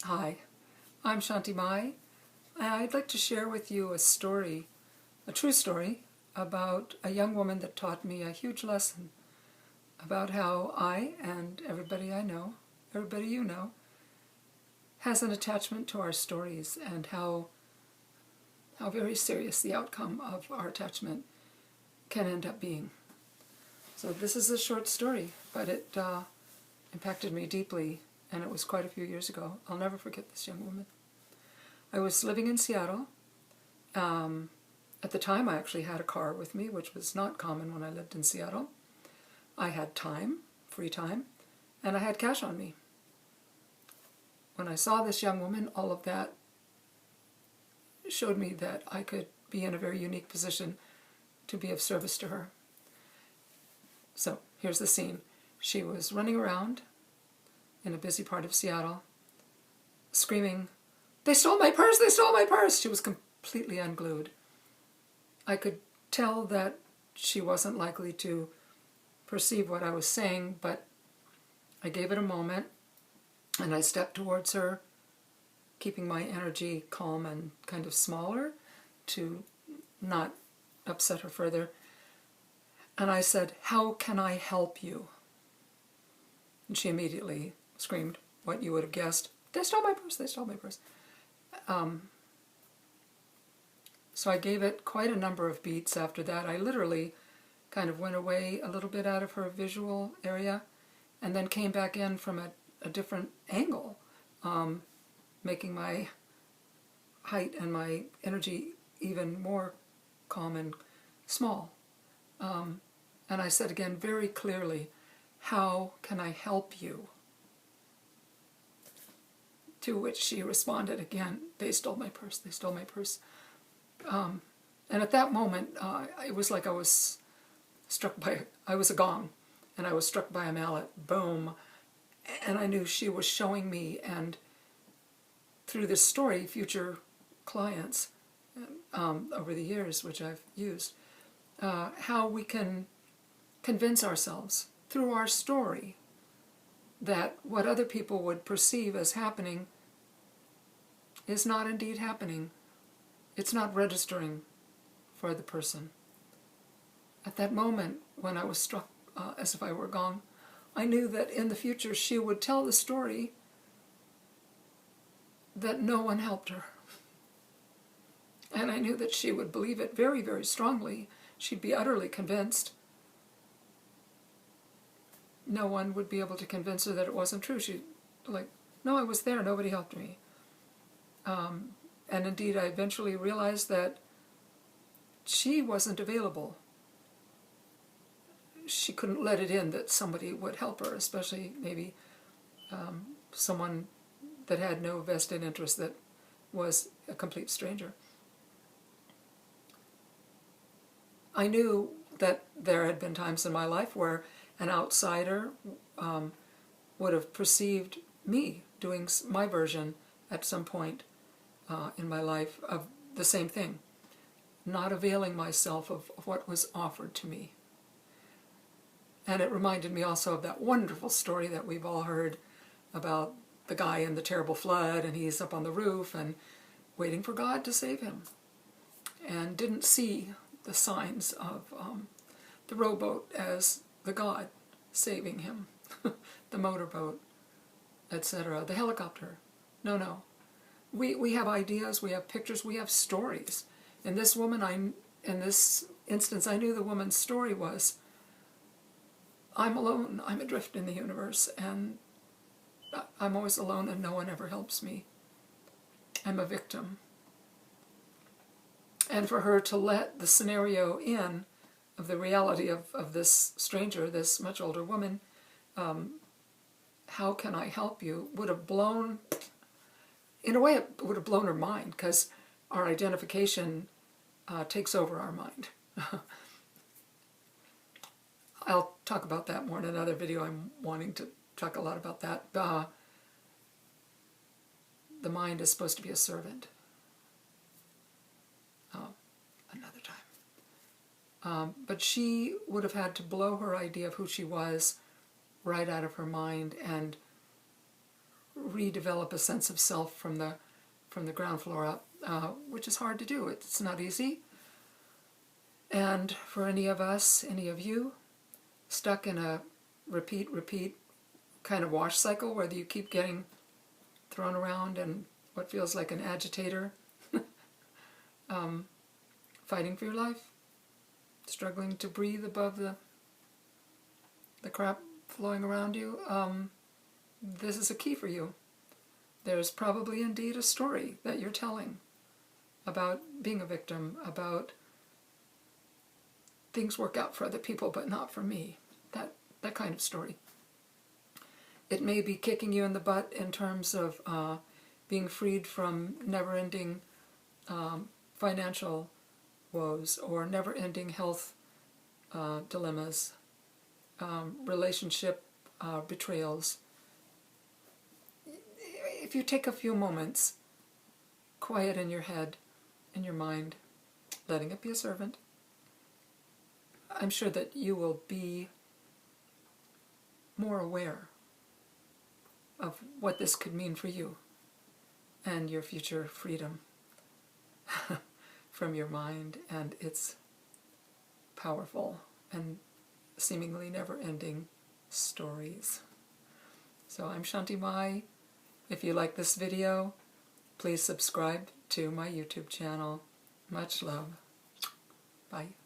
Hi, I'm Shanti Mai. I'd like to share with you a story, a true story, about a young woman that taught me a huge lesson about how I and everybody I know, everybody you know, has an attachment to our stories and how very serious the outcome of our attachment can end up being. So this is a short story, but it impacted me deeply, and it was quite a few years ago. I'll never forget this young woman. I was living in Seattle. At the time, I actually had a car with me, which was not common when I lived in Seattle. I had time, free time, and I had cash on me. When I saw this young woman, all of that showed me that I could be in a very unique position to be of service to her. So here's the scene. She was running around in a busy part of Seattle, screaming, "They stole my purse! They stole my purse!" She was completely unglued. I could tell that she wasn't likely to perceive what I was saying, but I gave it a moment, and I stepped towards her, keeping my energy calm and kind of smaller to not upset her further. And I said, "How can I help you?" And she immediately screamed what you would have guessed, "They stole my purse! They stole my purse!" So I gave it quite a number of beats after that. I literally kind of went away a little bit out of her visual area and then came back in from a different angle, making my height and my energy even more calm and small. And I said again very clearly, "How can I help you?" To which she responded again, "They stole my purse, they stole my purse." And at that moment, it was like I was I was a gong, and I was struck by a mallet, boom. And I knew she was showing me, and through this story, future clients over the years, which I've used, how we can convince ourselves through our story that what other people would perceive as happening is not indeed happening. It's not registering for the person. At that moment, when I was struck as if I were gone, I knew that in the future she would tell the story that no one helped her. And I knew that she would believe it very, very strongly. She'd be utterly convinced. No one would be able to convince her that it wasn't true. She'd like, "No, I was there, nobody helped me." And indeed, I eventually realized that she wasn't available. She couldn't let it in that somebody would help her, especially maybe someone that had no vested interest, that was a complete stranger. I knew that there had been times in my life where an outsider would have perceived me doing my version at some point in my life of the same thing, not availing myself of what was offered to me. And it reminded me also of that wonderful story that we've all heard about the guy in the terrible flood, and he's up on the roof and waiting for God to save him, and didn't see the signs of the rowboat as the God saving him, the motorboat, etc., the helicopter. No. We have ideas, we have pictures, we have stories. In this instance, I knew the woman's story was, "I'm alone, I'm adrift in the universe, and I'm always alone and no one ever helps me. I'm a victim." And for her to let the scenario in of the reality of this stranger, this much older woman, "How can I help you?" would have blown, in a way it would have blown her mind, because our identification takes over our mind. I'll talk about that more in another video. I'm wanting to talk a lot about that. The mind is supposed to be a servant. Another time. But she would have had to blow her idea of who she was right out of her mind and redevelop a sense of self from the ground floor up, which is hard to do. It's not easy. And for any of us, any of you, stuck in a repeat kind of wash cycle where you keep getting thrown around in what feels like an agitator, fighting for your life, struggling to breathe above the crap flowing around you, this is a key for you. There's probably indeed a story that you're telling about being a victim, about things work out for other people but not for me, that kind of story. It may be kicking you in the butt in terms of being freed from never-ending financial woes or never-ending health dilemmas, relationship betrayals. If you take a few moments, quiet in your head, in your mind, letting it be a servant, I'm sure that you will be more aware of what this could mean for you and your future freedom from your mind and its powerful and seemingly never-ending stories. So I'm Shanti Mai. If you like this video, please subscribe to my YouTube channel. Much love. Bye.